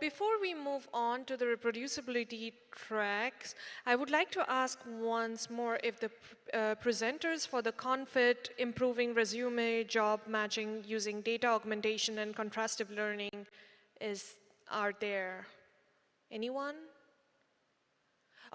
before we move on to the reproducibility tracks, I would like to ask once more if the presenters for the CONFIT improving resume job matching using data augmentation and contrastive learning are there. Anyone?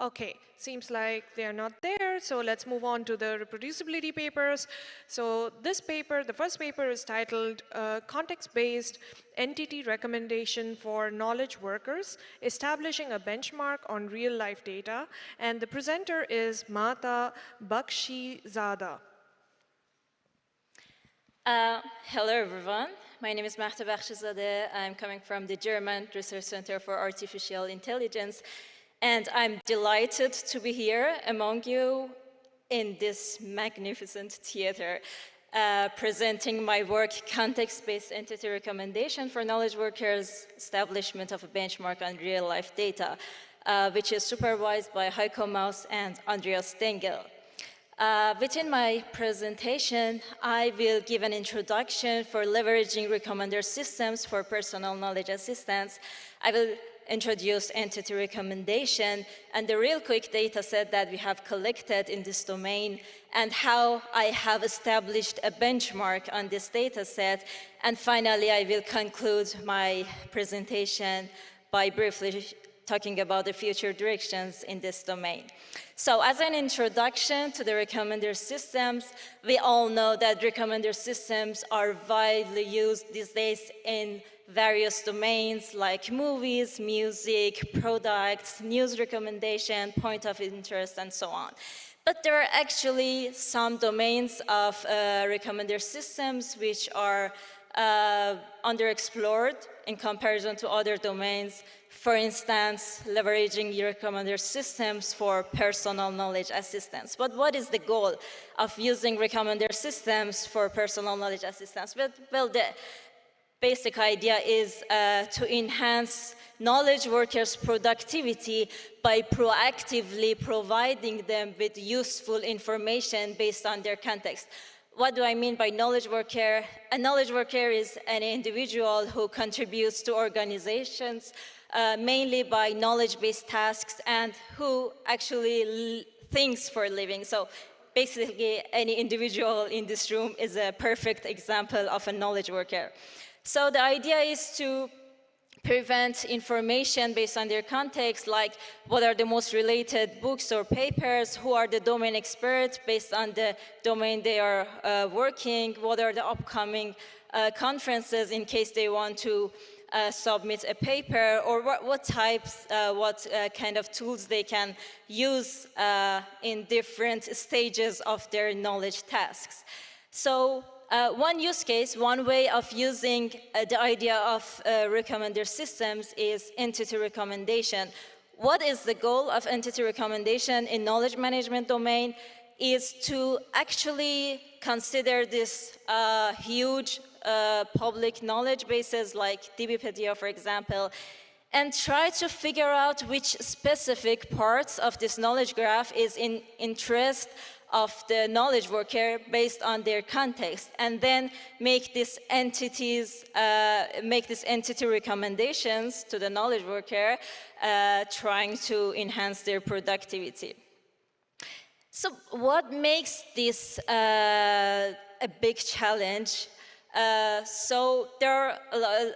Okay, seems like they're not there, so let's move on to the reproducibility papers. So this paper, the first paper is titled Context-Based Entity Recommendation for Knowledge Workers, Establishing a Benchmark on Real-Life Data, and the presenter is Mahta Bakhshizadeh. Hello, everyone. My name is Mahta Bakhshizadeh. I'm coming from the German Research Center for Artificial Intelligence. And I'm delighted to be here among you in this magnificent theater, presenting my work, Context-Based Entity Recommendation for Knowledge Workers, Establishment of a Benchmark on Real-Life Data, which is supervised by Heiko Maus and Andreas Stengel. Within my presentation, I will give an introduction for leveraging recommender systems for personal knowledge assistance. I will introduce entity recommendation and the real quick data set that we have collected in this domain and how I have established a benchmark on this data set. And finally, I will conclude my presentation by briefly talking about the future directions in this domain. So as an introduction to the recommender systems, we all know that recommender systems are widely used these days in various domains like movies, music, products, news recommendation, point of interest, and so on. But there are actually some domains of recommender systems which are underexplored in comparison to other domains. For instance, leveraging recommender systems for personal knowledge assistance. But what is the goal of using recommender systems for personal knowledge assistance? Well, the basic idea is to enhance knowledge workers' productivity by proactively providing them with useful information based on their context. What do I mean by knowledge worker? A knowledge worker is an individual who contributes to organizations mainly by knowledge-based tasks and who actually thinks for a living. So basically, any individual in this room is a perfect example of a knowledge worker. So the idea is to prevent information based on their context, like what are the most related books or papers, who are the domain experts based on the domain they are working, what are the upcoming conferences in case they want to submit a paper, or what types, what kind of tools they can use in different stages of their knowledge tasks. So one use case, one way of using the idea of recommender systems is entity recommendation. What is the goal of entity recommendation in knowledge management domain is to actually consider this huge public knowledge bases like DBpedia, for example, and try to figure out which specific parts of this knowledge graph is in interest of the knowledge worker based on their context, and then make these entities, make these entity recommendations to the knowledge worker, trying to enhance their productivity. So what makes this a big challenge? So there are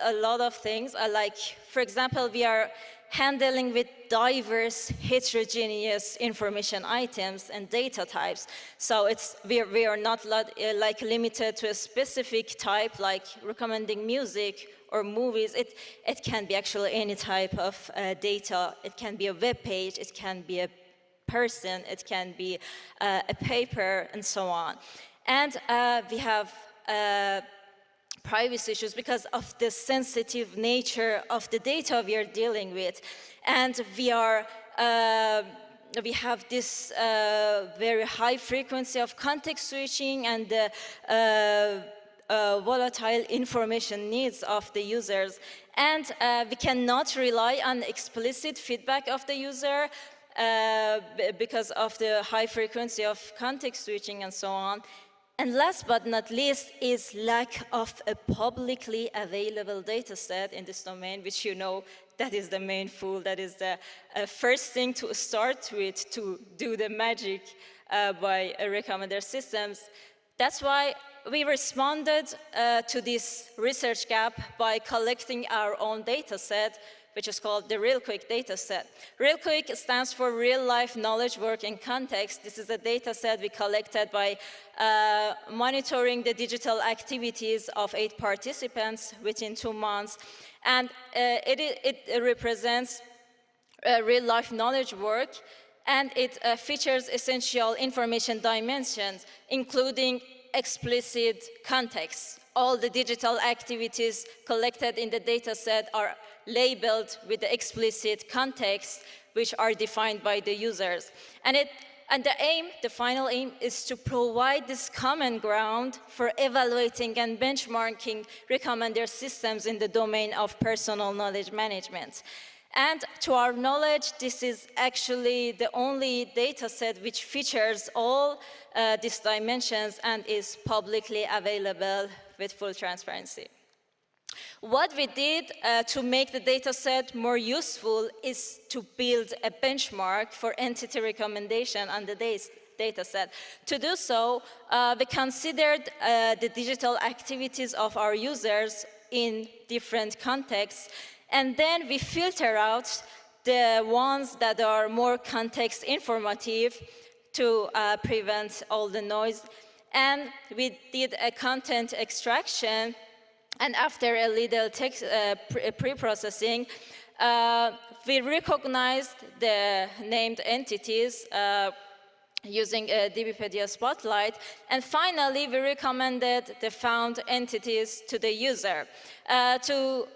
a lot of things, like, for example, we are handling with diverse, heterogeneous information items and data types. So we are not like limited to a specific type, like recommending music or movies. It can be actually any type of data. It can be a web page, it can be a person, it can be a paper, and so on. And we have privacy issues because of the sensitive nature of the data we are dealing with. And we have this very high frequency of context switching and the volatile information needs of the users. And we cannot rely on explicit feedback of the user because of the high frequency of context switching and so on. And last but not least is lack of a publicly available data set in this domain, which you know that is the main fool, that is the first thing to start with to do the magic by recommender systems. That's why we responded to this research gap by collecting our own data set, which is called the RealQuick dataset. RealQuick stands for Real Life Knowledge Work in Context. This is a data set we collected by monitoring the digital activities of 8 participants within 2 months. And it represents real life knowledge work, and it features essential information dimensions, including explicit context. All the digital activities collected in the data set are labeled with the explicit context, which are defined by the users. And the final aim is to provide this common ground for evaluating and benchmarking recommender systems in the domain of personal knowledge management. And to our knowledge, this is actually the only data set which features all these dimensions and is publicly available with full transparency. What we did to make the data set more useful is to build a benchmark for entity recommendation on the data set. To do so, we considered the digital activities of our users in different contexts, and then we filter out the ones that are more context informative to prevent all the noise. And we did a content extraction, and after a little text pre-processing, we recognized the named entities using a DBpedia Spotlight, and finally we recommended the found entities to the user. To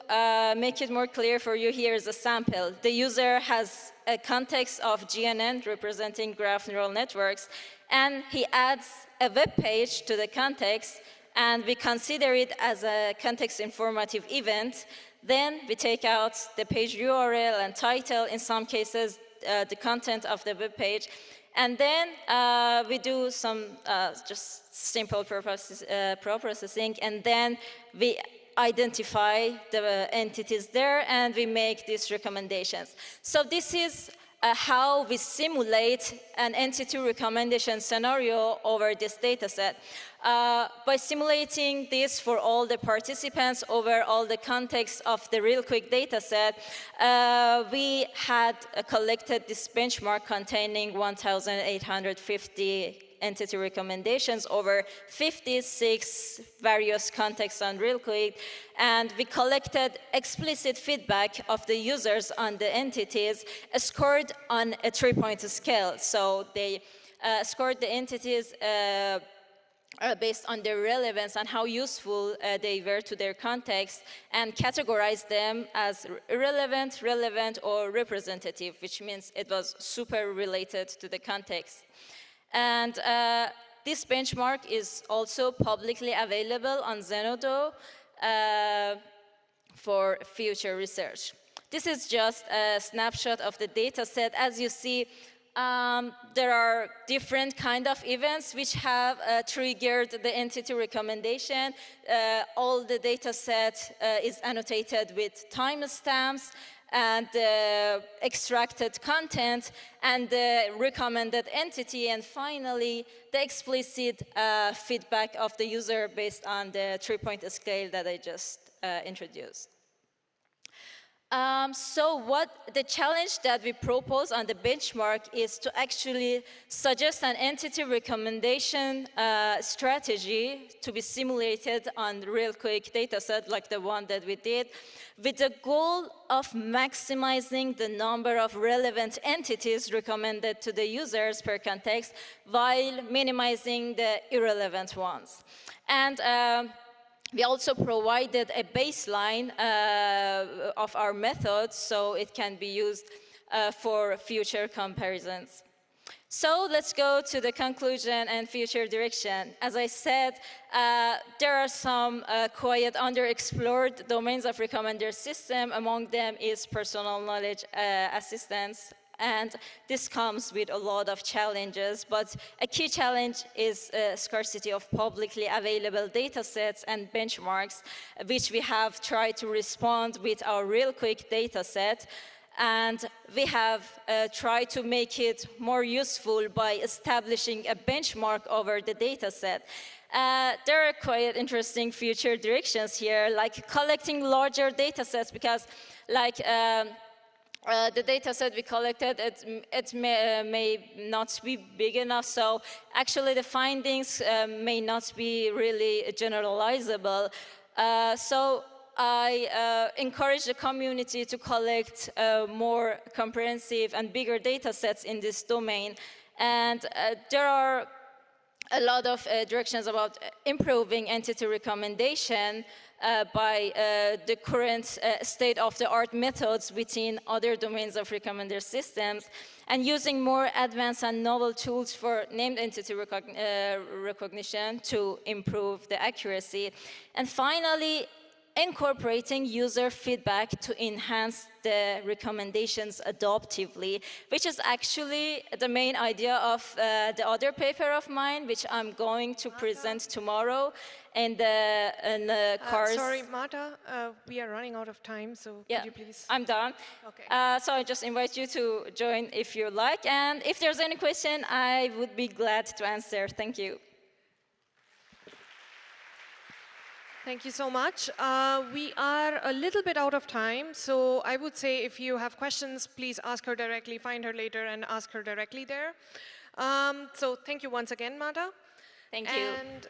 make it more clear for you, here is a sample. The user has a context of GNN representing graph neural networks, and he adds a web page to the context, and we consider it as a context informative event. Then we take out the page URL and title, in some cases the content of the web page, and then we do some just simple processing, and then we identify the entities there, and we make these recommendations. So this is how we simulate an entity recommendation scenario over this data set. By simulating this for all the participants over all the context of the RealQuick data set, we had collected this benchmark containing 1,850 entity recommendations over 56 various contexts on RealQuick, and we collected explicit feedback of the users on the entities scored on a 3-point scale. So they scored the entities based on their relevance and how useful they were to their context, and categorized them as irrelevant, relevant, or representative, which means it was super related to the context. And this benchmark is also publicly available on Zenodo for future research. This is just a snapshot of the data set. As you see, there are different kind of events which have triggered the entity recommendation. All the data set is annotated with timestamps and extracted content and the recommended entity, and finally the explicit feedback of the user based on the 3-point scale that I just introduced. So what the challenge that we propose on the benchmark is to actually suggest an entity recommendation strategy to be simulated on the RealQuick dataset like the one that we did, with the goal of maximizing the number of relevant entities recommended to the users per context while minimizing the irrelevant ones. And we also provided a baseline of our methods so it can be used for future comparisons. So let's go to the conclusion and future direction. As I said, there are some quite underexplored domains of recommender system. Among them is personal knowledge assistance, And this comes with a lot of challenges, but a key challenge is scarcity of publicly available data sets and benchmarks, which we have tried to respond with our RealQuick data set. And we have tried to make it more useful by establishing a benchmark over the data set. There are quite interesting future directions here, like collecting larger data sets, because like the data set we collected, it may not be big enough, so actually the findings may not be really generalizable. So I encourage the community to collect more comprehensive and bigger data sets in this domain. And there are a lot of directions about improving entity recommendation by the current state-of-the-art methods within other domains of recommender systems, and using more advanced and novel tools for named entity recognition to improve the accuracy. And finally, incorporating user feedback to enhance the recommendations adaptively, which is actually the main idea of the other paper of mine, which I'm going to present tomorrow in the course. Sorry, Marta, we are running out of time, so Yeah, could you please? I'm done. Okay. So I just invite you to join if you like, and if there's any question, I would be glad to answer. Thank you. Thank you so much. We are a little bit out of time, so I would say if you have questions, please ask her directly, find her later and ask her directly there. So thank you once again, Marta. Thank you. And